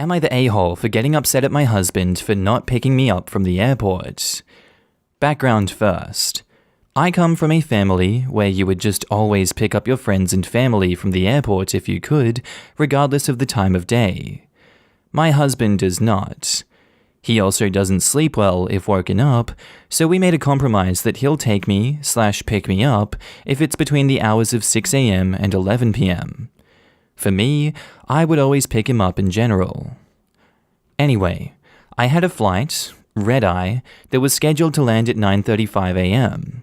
Am I the a-hole for getting upset at my husband for not picking me up from the airport? Background first. I come from a family where you would just always pick up your friends and family from the airport if you could, regardless of the time of day. My husband does not. He also doesn't sleep well if woken up, so we made a compromise that he'll take me/pick me up if it's between the hours of 6 a.m. and 11 p.m. For me, I would always pick him up in general. Anyway, I had a flight, red-eye, that was scheduled to land at 9:35 a.m.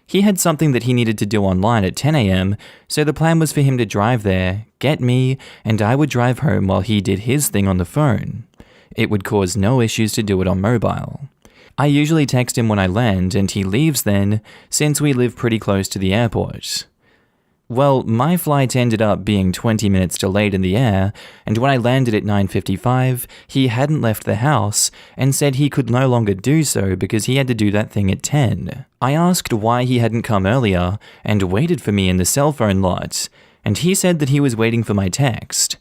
He had something that he needed to do online at 10 a.m., so the plan was for him to drive there, get me, and I would drive home while he did his thing on the phone. It would cause no issues to do it on mobile. I usually text him when I land, and he leaves then, since we live pretty close to the airport. Well, my flight ended up being 20 minutes delayed in the air, and when I landed at 9:55, he hadn't left the house and said he could no longer do so because he had to do that thing at 10. I asked why he hadn't come earlier and waited for me in the cell phone lot, and he said that he was waiting for my text.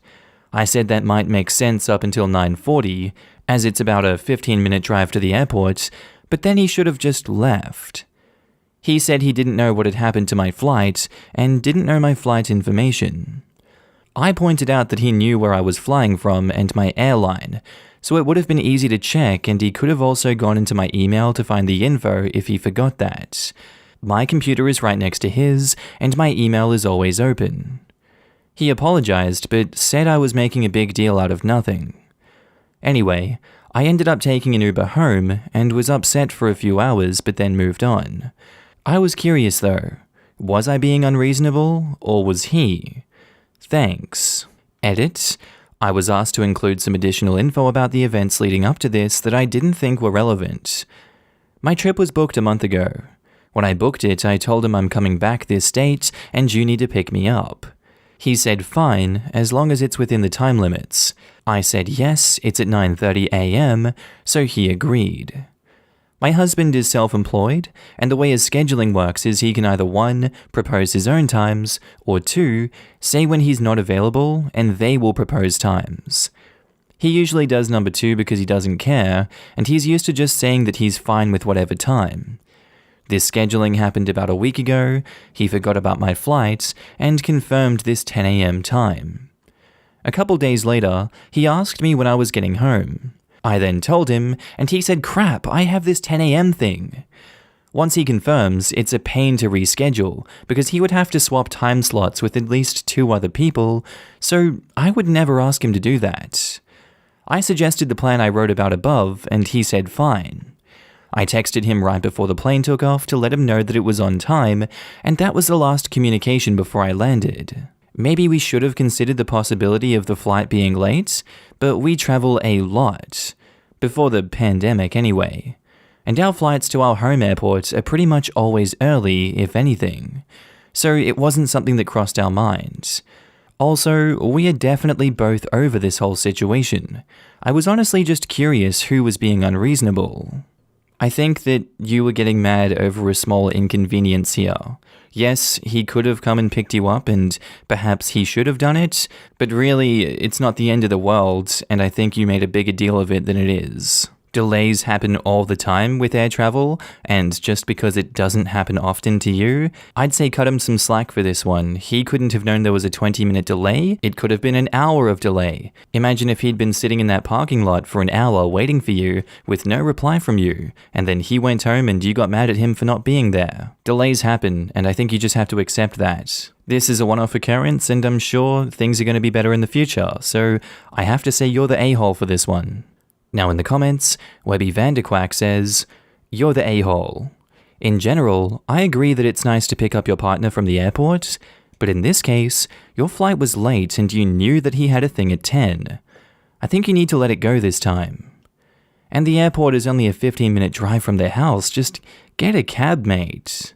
I said that might make sense up until 9:40, as it's about a 15-minute drive to the airport, but then he should have just left. He said he didn't know what had happened to my flight and didn't know my flight information. I pointed out that he knew where I was flying from and my airline, so it would have been easy to check, and he could have also gone into my email to find the info if he forgot that. My computer is right next to his, and my email is always open. He apologized, but said I was making a big deal out of nothing. Anyway, I ended up taking an Uber home and was upset for a few hours but then moved on. I was curious though. Was I being unreasonable, or was he? Thanks. Edit. I was asked to include some additional info about the events leading up to this that I didn't think were relevant. My trip was booked a month ago. When I booked it, I told him I'm coming back this date and you need to pick me up. He said fine, as long as it's within the time limits. I said yes, it's at 9:30 a.m., so he agreed. My husband is self-employed, and the way his scheduling works is he can either 1. Propose his own times, or 2. Say when he's not available, and they will propose times. He usually does number 2 because he doesn't care, and he's used to just saying that he's fine with whatever time. This scheduling happened about a week ago, he forgot about my flight, and confirmed this 10 a.m. time. A couple days later, he asked me when I was getting home. I then told him, and he said, crap, I have this 10 a.m. thing. Once he confirms, it's a pain to reschedule, because he would have to swap time slots with at least 2 other people, so I would never ask him to do that. I suggested the plan I wrote about above, and he said fine. I texted him right before the plane took off to let him know that it was on time, and that was the last communication before I landed. Maybe we should have considered the possibility of the flight being late, but we travel a lot. Before the pandemic anyway. And our flights to our home airport are pretty much always early, if anything. So it wasn't something that crossed our minds. Also, we are definitely both over this whole situation. I was honestly just curious who was being unreasonable. I think that you were getting mad over a small inconvenience here. Yes, he could have come and picked you up, and perhaps he should have done it, but really, it's not the end of the world, and I think you made a bigger deal of it than it is. Delays happen all the time with air travel, and just because it doesn't happen often to you, I'd say cut him some slack for this one. He couldn't have known there was a 20-minute delay. It could have been an hour of delay. Imagine if he'd been sitting in that parking lot for an hour waiting for you with no reply from you, and then he went home and you got mad at him for not being there. Delays happen, and I think you just have to accept that. This is a one-off occurrence, and I'm sure things are going to be better in the future, so I have to say you're the a-hole for this one. Now in the comments, Webby Vanderquack says, you're the a-hole. In general, I agree that it's nice to pick up your partner from the airport, but in this case, your flight was late and you knew that he had a thing at 10. I think you need to let it go this time. And the airport is only a 15-minute drive from their house, just get a cab, mate.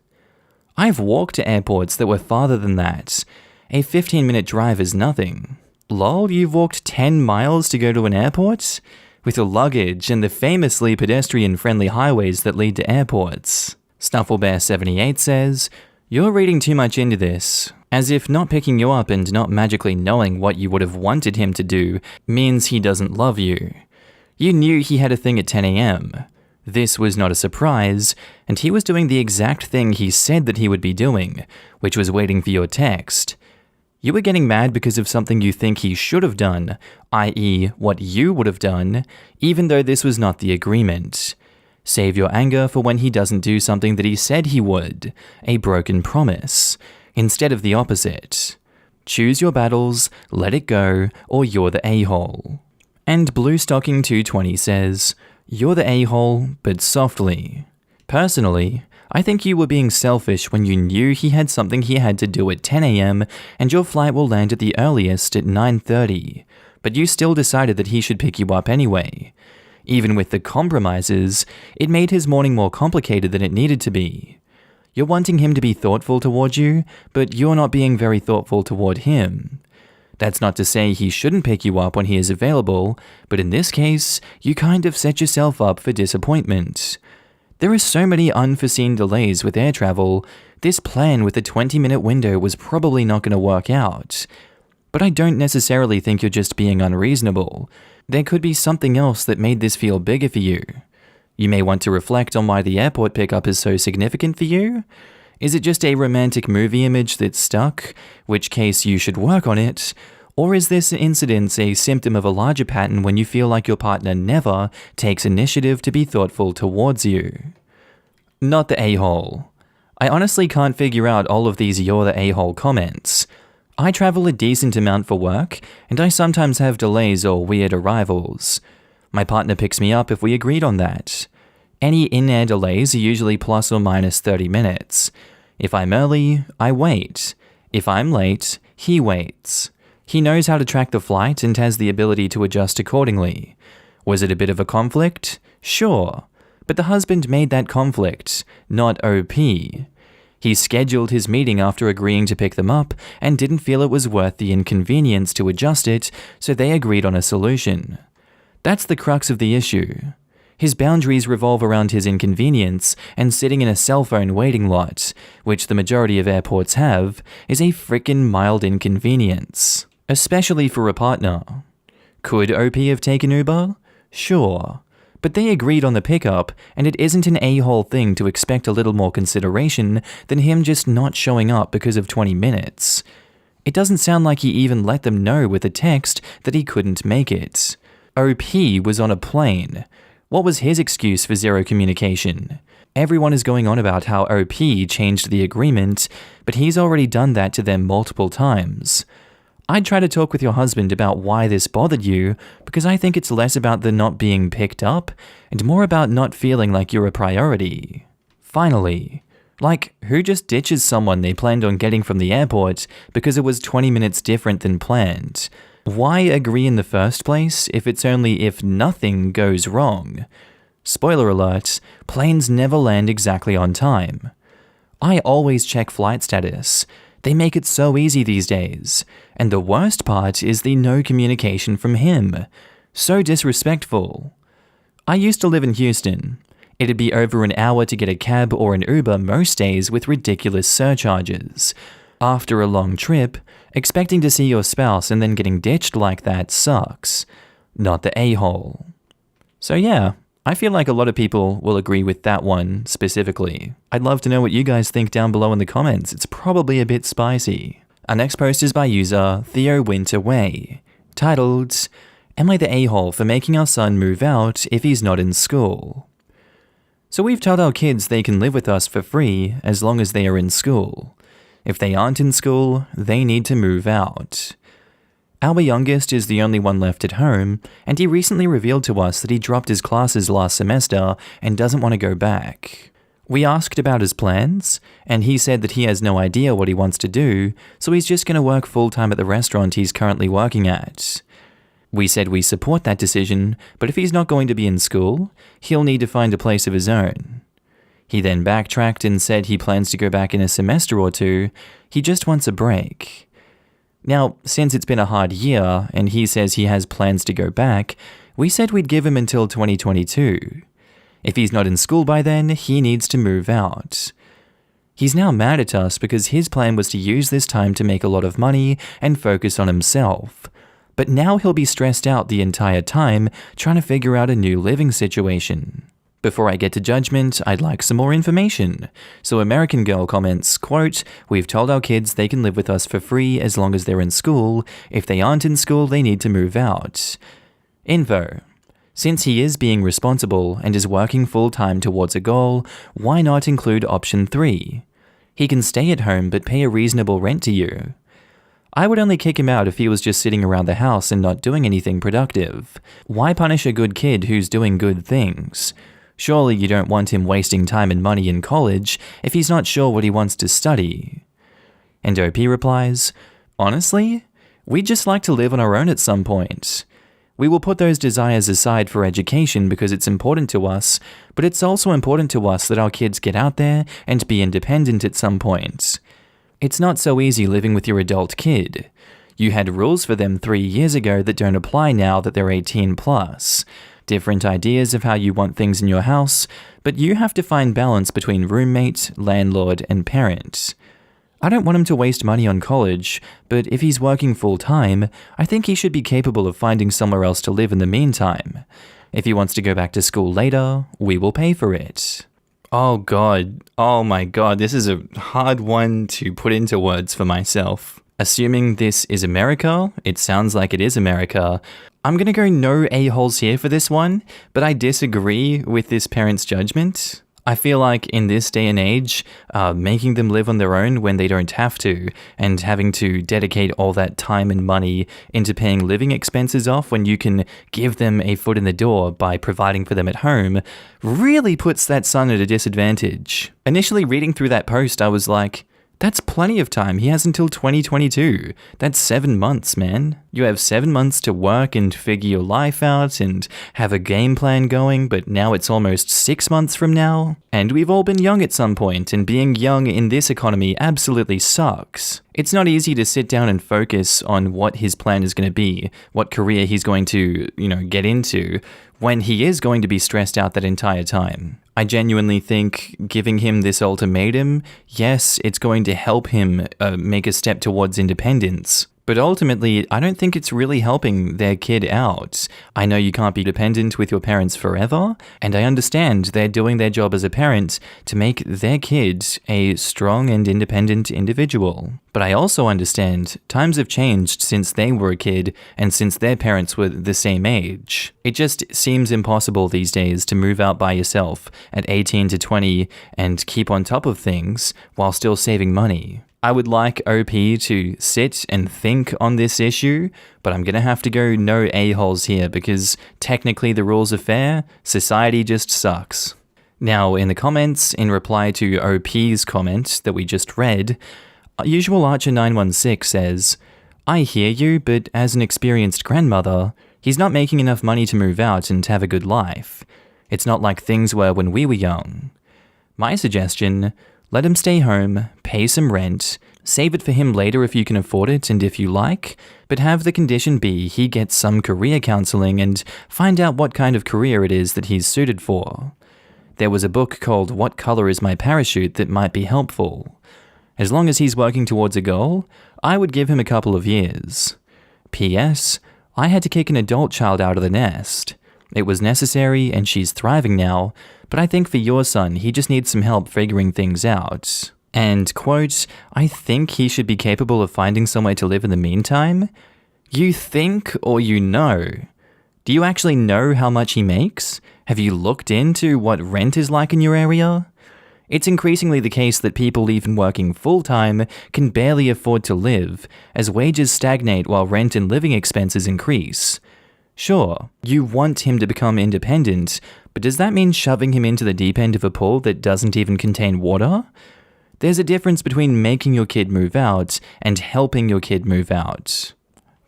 I've walked to airports that were farther than that. A 15-minute drive is nothing. Lol, you've walked 10 miles to go to an airport? With your luggage and the famously pedestrian-friendly highways that lead to airports. Snufflebear78 says, you're reading too much into this. As if not picking you up and not magically knowing what you would have wanted him to do means he doesn't love you. You knew he had a thing at 10 a.m. This was not a surprise, and he was doing the exact thing he said that he would be doing, which was waiting for your text. You were getting mad because of something you think he should have done, i.e. what you would have done, even though this was not the agreement. Save your anger for when he doesn't do something that he said he would, a broken promise, instead of the opposite. Choose your battles, let it go, or you're the a-hole. And BlueStocking220 says, you're the a-hole, but softly. Personally, I think you were being selfish when you knew he had something he had to do at 10 a.m. and your flight will land at the earliest at 9:30, but you still decided that he should pick you up anyway. Even with the compromises, it made his morning more complicated than it needed to be. You're wanting him to be thoughtful toward you, but you're not being very thoughtful toward him. That's not to say he shouldn't pick you up when he is available, but in this case, you kind of set yourself up for disappointment. There are so many unforeseen delays with air travel, this plan with a 20-minute window was probably not going to work out. But I don't necessarily think you're just being unreasonable. There could be something else that made this feel bigger for you. You may want to reflect on why the airport pickup is so significant for you. Is it just a romantic movie image that's stuck, which case you should work on it? Or is this incident a symptom of a larger pattern when you feel like your partner never takes initiative to be thoughtful towards you? Not the a-hole. I honestly can't figure out all of these you're the a-hole comments. I travel a decent amount for work, and I sometimes have delays or weird arrivals. My partner picks me up if we agreed on that. Any in-air delays are usually plus or minus 30 minutes. If I'm early, I wait. If I'm late, he waits. He knows how to track the flight and has the ability to adjust accordingly. Was it a bit of a conflict? Sure. But the husband made that conflict, not OP. He scheduled his meeting after agreeing to pick them up and didn't feel it was worth the inconvenience to adjust it, so they agreed on a solution. That's the crux of the issue. His boundaries revolve around his inconvenience, and sitting in a cell phone waiting lot, which the majority of airports have, is a frickin' mild inconvenience. Especially for a partner. Could OP have taken Uber? Sure. But they agreed on the pickup, and it isn't an a-hole thing to expect a little more consideration than him just not showing up because of 20 minutes. It doesn't sound like he even let them know with a text that he couldn't make it. OP was on a plane. What was his excuse for zero communication? Everyone is going on about how OP changed the agreement, but he's already done that to them multiple times. I'd try to talk with your husband about why this bothered you, because I think it's less about the not being picked up, and more about not feeling like you're a priority. Finally, who just ditches someone they planned on getting from the airport because it was 20 minutes different than planned? Why agree in the first place if it's only if nothing goes wrong? Spoiler alert, planes never land exactly on time. I always check flight status. They make it so easy these days. And the worst part is the no communication from him. So disrespectful. I used to live in Houston. It'd be over an hour to get a cab or an Uber most days with ridiculous surcharges. After a long trip, expecting to see your spouse and then getting ditched like that sucks. Not the a-hole. So yeah, I feel like a lot of people will agree with that one specifically. I'd love to know what you guys think down below in the comments. It's probably a bit spicy. Our next post is by user Theo Winterway, titled, Am I the a-hole for making our son move out if he's not in school? So we've told our kids they can live with us for free as long as they are in school. If they aren't in school, they need to move out. Our youngest is the only one left at home, and he recently revealed to us that he dropped his classes last semester and doesn't want to go back. We asked about his plans, and he said that he has no idea what he wants to do, so he's just going to work full-time at the restaurant he's currently working at. We said we support that decision, but if he's not going to be in school, he'll need to find a place of his own. He then backtracked and said he plans to go back in a semester or two, he just wants a break. Now, since it's been a hard year, and he says he has plans to go back, we said we'd give him until 2022. If he's not in school by then, he needs to move out. He's now mad at us because his plan was to use this time to make a lot of money and focus on himself. But now he'll be stressed out the entire time trying to figure out a new living situation. Before I get to judgment, I'd like some more information. So American Girl comments, quote, "We've told our kids they can live with us for free as long as they're in school. If they aren't in school, they need to move out." Info. Since he is being responsible and is working full-time towards a goal, why not include option 3? He can stay at home but pay a reasonable rent to you. I would only kick him out if he was just sitting around the house and not doing anything productive. Why punish a good kid who's doing good things? Surely you don't want him wasting time and money in college if he's not sure what he wants to study. And OP replies, "Honestly, we'd just like to live on our own at some point. We will put those desires aside for education because it's important to us, but it's also important to us that our kids get out there and be independent at some point. It's not so easy living with your adult kid. You had rules for them 3 years ago that don't apply now that they're 18 plus. Different ideas of how you want things in your house, but you have to find balance between roommate, landlord, and parent. I don't want him to waste money on college, but if he's working full-time, I think he should be capable of finding somewhere else to live in the meantime. If he wants to go back to school later, we will pay for it." Oh god, oh my god, this is a hard one to put into words for myself. Assuming this is America, it sounds like it is America. I'm gonna go no a-holes here for this one, but I disagree with this parent's judgment. I feel like in this day and age, making them live on their own when they don't have to, and having to dedicate all that time and money into paying living expenses off when you can give them a foot in the door by providing for them at home, really puts that son at a disadvantage. Initially reading through that post, I was like, that's plenty of time. He has until 2022. That's 7 months, man. You have 7 months to work and figure your life out and have a game plan going, but now it's almost 6 months from now. And we've all been young at some point, and being young in this economy absolutely sucks. It's not easy to sit down and focus on what his plan is going to be, what career he's going to, get into, when he is going to be stressed out that entire time. I genuinely think giving him this ultimatum, yes, it's going to help him make a step towards independence. But ultimately, I don't think it's really helping their kid out. I know you can't be dependent with your parents forever, and I understand they're doing their job as a parent to make their kid a strong and independent individual. But I also understand times have changed since they were a kid and since their parents were the same age. It just seems impossible these days to move out by yourself at 18 to 20 and keep on top of things while still saving money. I would like OP to sit and think on this issue, but I'm going to have to go no a-holes here because technically the rules are fair, society just sucks. Now, in the comments, in reply to OP's comment that we just read, Usual Archer 916 says, "I hear you, but as an experienced grandmother, he's not making enough money to move out and have a good life. It's not like things were when we were young. My suggestion, let him stay home, pay some rent, save it for him later if you can afford it and if you like, but have the condition be he gets some career counseling and find out what kind of career it is that he's suited for. There was a book called What Color is My Parachute that might be helpful. As long as he's working towards a goal, I would give him a couple of years. P.S. I had to kick an adult child out of the nest. It was necessary and she's thriving now, but I think for your son, he just needs some help figuring things out. And, quote, I think he should be capable of finding somewhere to live in the meantime. You think or you know? Do you actually know how much he makes? Have you looked into what rent is like in your area? It's increasingly the case that people even working full-time can barely afford to live, as wages stagnate while rent and living expenses increase. Sure, you want him to become independent, but does that mean shoving him into the deep end of a pool that doesn't even contain water? There's a difference between making your kid move out and helping your kid move out.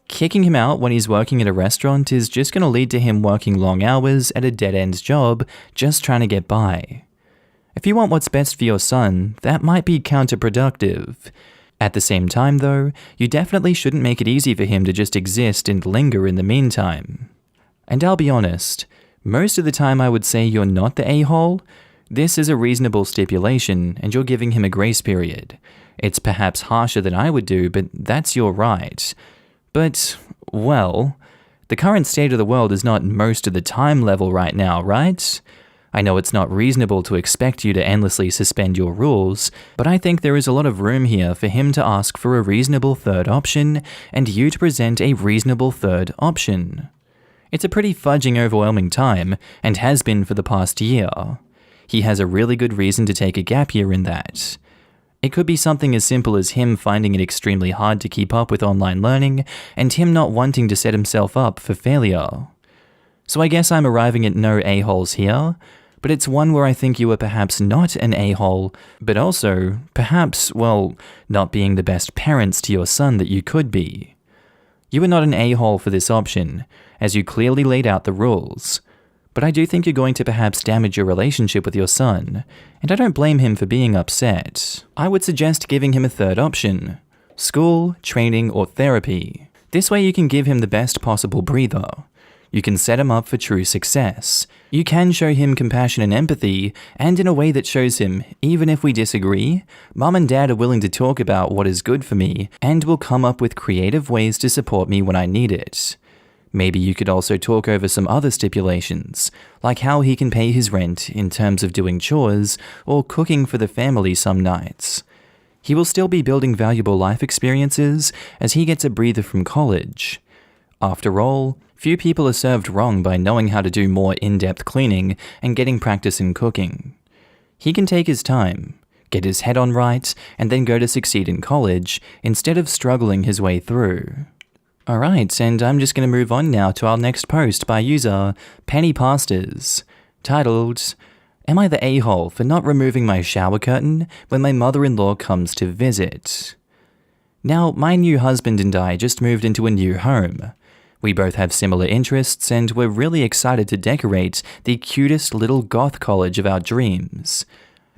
Kicking him out when he's working at a restaurant is just going to lead to him working long hours at a dead-end job just trying to get by. If you want what's best for your son, that might be counterproductive. At the same time, though, you definitely shouldn't make it easy for him to just exist and linger in the meantime. And I'll be honest, most of the time I would say you're not the a-hole, This is a reasonable stipulation, and you're giving him a grace period. It's perhaps harsher than I would do, but that's your right. But, well, the current state of the world is not most of the time level right now, right? I know it's not reasonable to expect you to endlessly suspend your rules, but I think there is a lot of room here for him to ask for a reasonable third option, and you to present a reasonable third option. It's a pretty fudging overwhelming time, and has been for the past year. He has a really good reason to take a gap year in that. It could be something as simple as him finding it extremely hard to keep up with online learning, and him not wanting to set himself up for failure. So I guess I'm arriving at no a-holes here, but it's one where I think you are perhaps not an a-hole, but also, perhaps, well, not being the best parents to your son that you could be. You are not an a-hole for this option, as you clearly laid out the rules, but I do think you're going to perhaps damage your relationship with your son, and I don't blame him for being upset. I would suggest giving him a third option: school, training, or therapy. This way you can give him the best possible breather. You can set him up for true success. You can show him compassion and empathy, and in a way that shows him, even if we disagree, Mum and Dad are willing to talk about what is good for me, and will come up with creative ways to support me when I need it. Maybe you could also talk over some other stipulations, like how he can pay his rent in terms of doing chores or cooking for the family some nights. He will still be building valuable life experiences as he gets a breather from college. After all, few people are served wrong by knowing how to do more in-depth cleaning and getting practice in cooking. He can take his time, get his head on right, and then go to succeed in college instead of struggling his way through. Alright, and I'm just going to move on now to our next post by user Penny Pastors, titled, "Am I the a-hole for not removing my shower curtain when my mother-in-law comes to visit?" Now, my new husband and I just moved into a new home. We both have similar interests, and we're really excited to decorate the cutest little goth college of our dreams.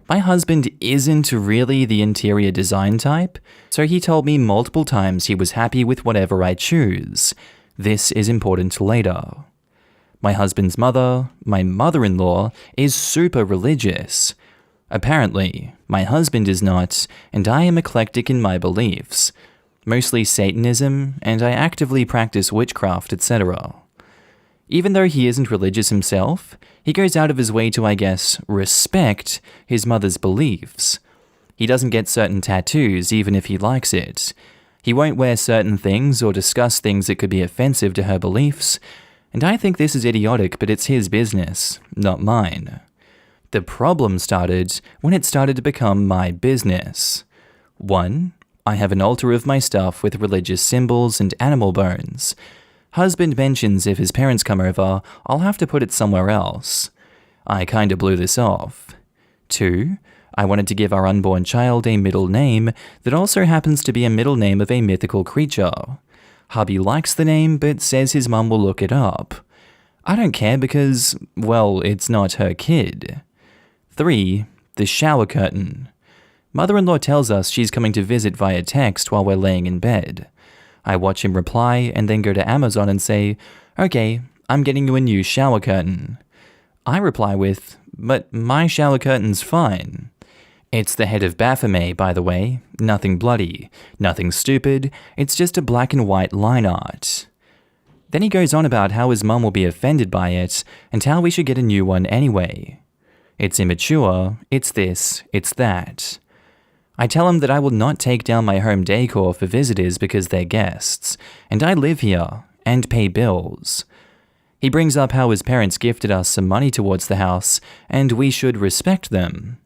My husband isn't really the interior design type, so he told me multiple times he was happy with whatever I choose. This is important later. My husband's mother, my mother-in-law, is super religious. Apparently, my husband is not, and I am eclectic in my beliefs. Mostly Satanism, and I actively practice witchcraft, etc. Even though he isn't religious himself, he goes out of his way to, I guess, respect his mother's beliefs. He doesn't get certain tattoos even if he likes it. He won't wear certain things or discuss things that could be offensive to her beliefs, and I think this is idiotic, but it's his business, not mine. The problem started when it started to become my business. 1. I have an altar of my stuff with religious symbols and animal bones. Husband mentions if his parents come over, I'll have to put it somewhere else. I kinda blew this off. 2. I wanted to give our unborn child a middle name that also happens to be a middle name of a mythical creature. Hubby likes the name, but says his mum will look it up. I don't care because, well, it's not her kid. 3. The shower curtain. Mother-in-law tells us she's coming to visit via text while we're laying in bed. I watch him reply and then go to Amazon and say, "Okay, I'm getting you a new shower curtain." I reply with, "But my shower curtain's fine." It's the head of Baphomet, by the way. Nothing bloody, nothing stupid, it's just a black and white line art. Then he goes on about how his mum will be offended by it and how we should get a new one anyway. It's immature, it's this, it's that. I tell him that I will not take down my home decor for visitors because they're guests, and I live here, and pay bills. He brings up how his parents gifted us some money towards the house, and we should respect them.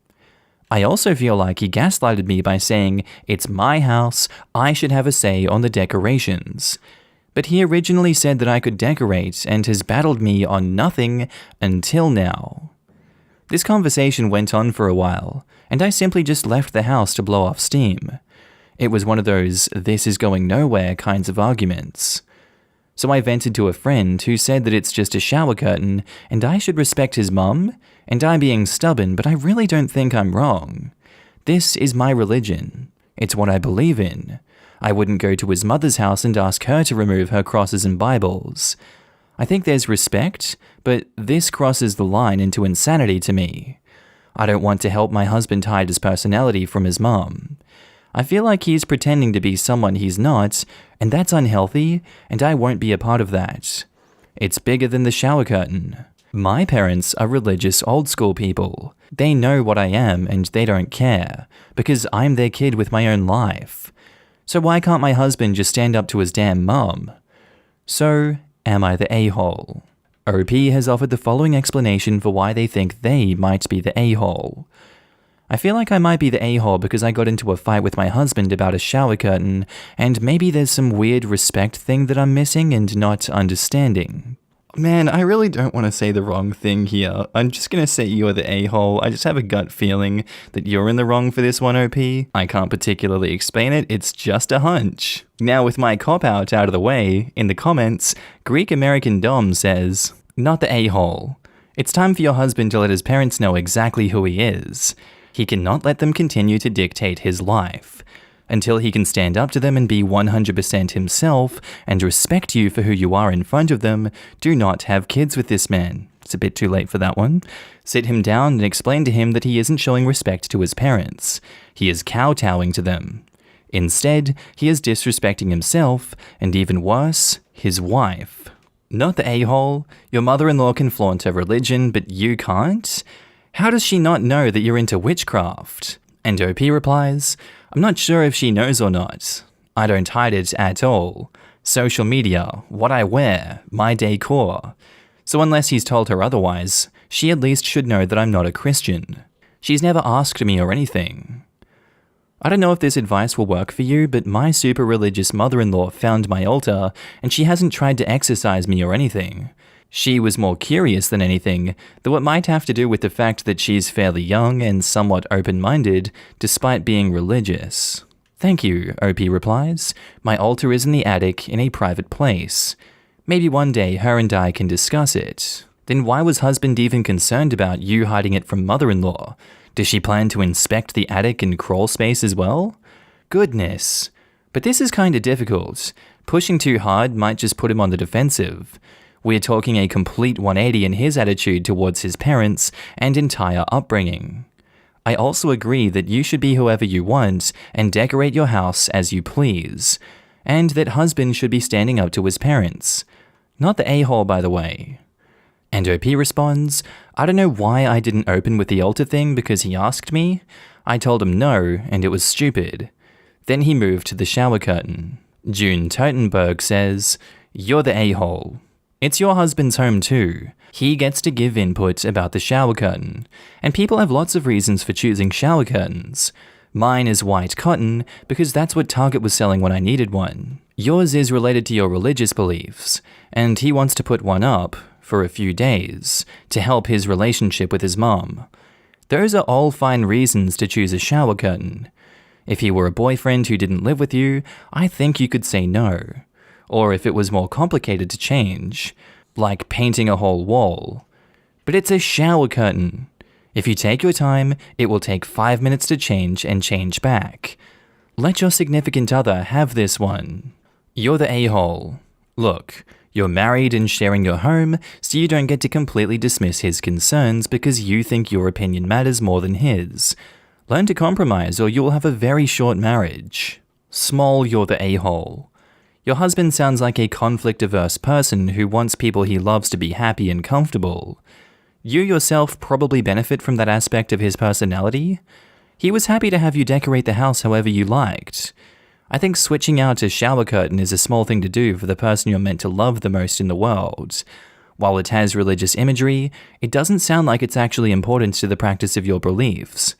I also feel like he gaslighted me by saying, it's my house, I should have a say on the decorations. But he originally said that I could decorate and has battled me on nothing until now. This conversation went on for a while, and I simply just left the house to blow off steam. It was one of those this is going nowhere kinds of arguments. So I vented to a friend who said that it's just a shower curtain and I should respect his mum, and I'm being stubborn, but I really don't think I'm wrong. This is my religion. It's what I believe in. I wouldn't go to his mother's house and ask her to remove her crosses and Bibles. I think there's respect, but this crosses the line into insanity to me. I don't want to help my husband hide his personality from his mom. I feel like he's pretending to be someone he's not, and that's unhealthy, and I won't be a part of that. It's bigger than the shower curtain. My parents are religious old school people. They know what I am and they don't care, because I'm their kid with my own life. So why can't my husband just stand up to his damn mum? So, am I the a-hole? OP has offered the following explanation for why they think they might be the a-hole. I feel like I might be the a-hole because I got into a fight with my husband about a shower curtain, and maybe there's some weird respect thing that I'm missing and not understanding. Man, I really don't want to say the wrong thing here. I'm just going to say you're the a-hole. I just have a gut feeling that you're in the wrong for this one, OP. I can't particularly explain it, it's just a hunch. Now with my cop-out out of the way, in the comments, Greek American Dom says, "Not the a-hole. It's time for your husband to let his parents know exactly who he is. He cannot let them continue to dictate his life. Until he can stand up to them and be 100% himself and respect you for who you are in front of them, do not have kids with this man." It's a bit too late for that one. Sit him down and explain to him that he isn't showing respect to his parents. He is kowtowing to them. Instead, he is disrespecting himself, and even worse, his wife. Not the a-hole. Your mother-in-law can flaunt her religion, but you can't? How does she not know that you're into witchcraft? And OP replies, "I'm not sure if she knows or not. I don't hide it at all. Social media, what I wear, my decor. So unless he's told her otherwise, she at least should know that I'm not a Christian. She's never asked me or anything." I don't know if this advice will work for you, but my super religious mother-in-law found my altar, and she hasn't tried to exorcise me or anything. She was more curious than anything, though it might have to do with the fact that she's fairly young and somewhat open-minded, despite being religious. "Thank you," OP replies. "My altar is in the attic in a private place. Maybe one day her and I can discuss it." Then why was husband even concerned about you hiding it from mother-in-law? Does she plan to inspect the attic and crawl space as well? Goodness. But this is kinda difficult. Pushing too hard might just put him on the defensive. We're talking a complete 180 in his attitude towards his parents and entire upbringing. I also agree that you should be whoever you want and decorate your house as you please, and that husband should be standing up to his parents. Not the a-hole, by the way. And OP responds, "I don't know why I didn't open with the altar thing because he asked me. I told him no, and it was stupid. Then he moved to the shower curtain." June Totenberg says, "You're the a-hole. It's your husband's home too. He gets to give input about the shower curtain, and people have lots of reasons for choosing shower curtains. Mine is white cotton because that's what Target was selling when I needed one. Yours is related to your religious beliefs, and he wants to put one up for a few days to help his relationship with his mom. Those are all fine reasons to choose a shower curtain. If he were a boyfriend who didn't live with you, I think you could say no. Or if it was more complicated to change, like painting a whole wall. But it's a shower curtain. If you take your time, it will take 5 minutes to change and change back. Let your significant other have this one. You're the a-hole. Look, you're married and sharing your home, so you don't get to completely dismiss his concerns because you think your opinion matters more than his. Learn to compromise or you'll have a very short marriage. Small, you're the a-hole. Your husband sounds like a conflict-averse person who wants people he loves to be happy and comfortable. You yourself probably benefit from that aspect of his personality. He was happy to have you decorate the house however you liked. I think switching out a shower curtain is a small thing to do for the person you're meant to love the most in the world. While it has religious imagery, it doesn't sound like it's actually important to the practice of your beliefs.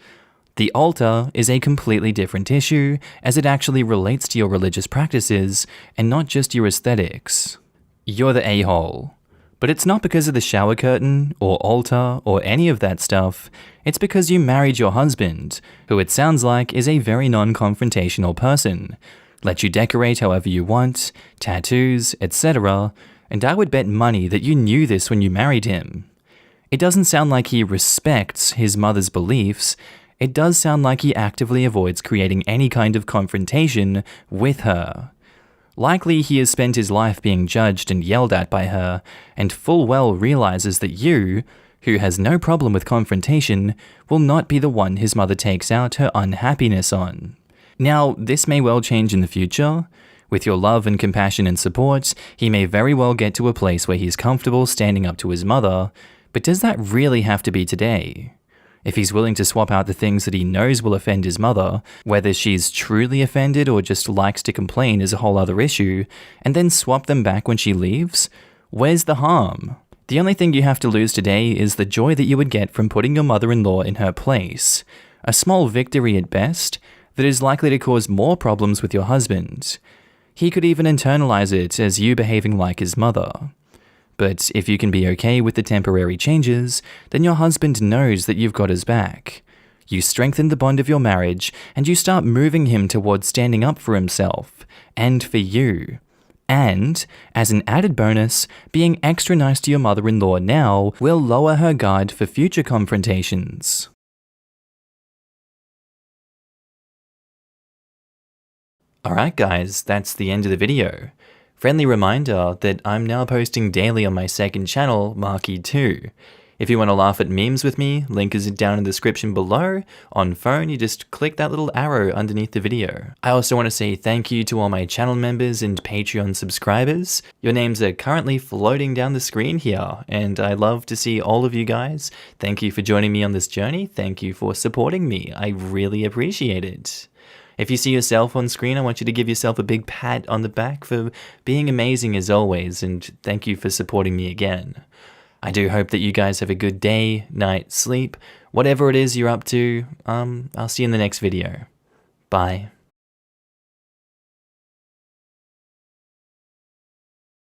The altar is a completely different issue, as it actually relates to your religious practices and not just your aesthetics. You're the a-hole. But it's not because of the shower curtain, or altar, or any of that stuff. It's because you married your husband, who it sounds like is a very non-confrontational person. Let you decorate however you want, tattoos, etc., and I would bet money that you knew this when you married him. It doesn't sound like he respects his mother's beliefs. It does sound like he actively avoids creating any kind of confrontation with her. Likely he has spent his life being judged and yelled at by her, and full well realizes that you, who has no problem with confrontation, will not be the one his mother takes out her unhappiness on. Now, this may well change in the future. With your love and compassion and support, he may very well get to a place where he's comfortable standing up to his mother, but does that really have to be today? If he's willing to swap out the things that he knows will offend his mother, whether she's truly offended or just likes to complain is a whole other issue, and then swap them back when she leaves, where's the harm? The only thing you have to lose today is the joy that you would get from putting your mother-in-law in her place. A small victory at best, that is likely to cause more problems with your husband. He could even internalize it as you behaving like his mother. But if you can be okay with the temporary changes, then your husband knows that you've got his back. You strengthen the bond of your marriage, and you start moving him towards standing up for himself, and for you. And, as an added bonus, being extra nice to your mother-in-law now will lower her guard for future confrontations. Alright guys, that's the end of the video. Friendly reminder that I'm now posting daily on my second channel, Markee 2. If you want to laugh at memes with me, link is down in the description below. On phone, you just click that little arrow underneath the video. I also want to say thank you to all my channel members and Patreon subscribers. Your names are currently floating down the screen here, and I love to see all of you guys. Thank you for joining me on this journey. Thank you for supporting me. I really appreciate it. If you see yourself on screen, I want you to give yourself a big pat on the back for being amazing as always, and thank you for supporting me again. I do hope that you guys have a good day, night, sleep, whatever it is you're up to. I'll see you in the next video. Bye.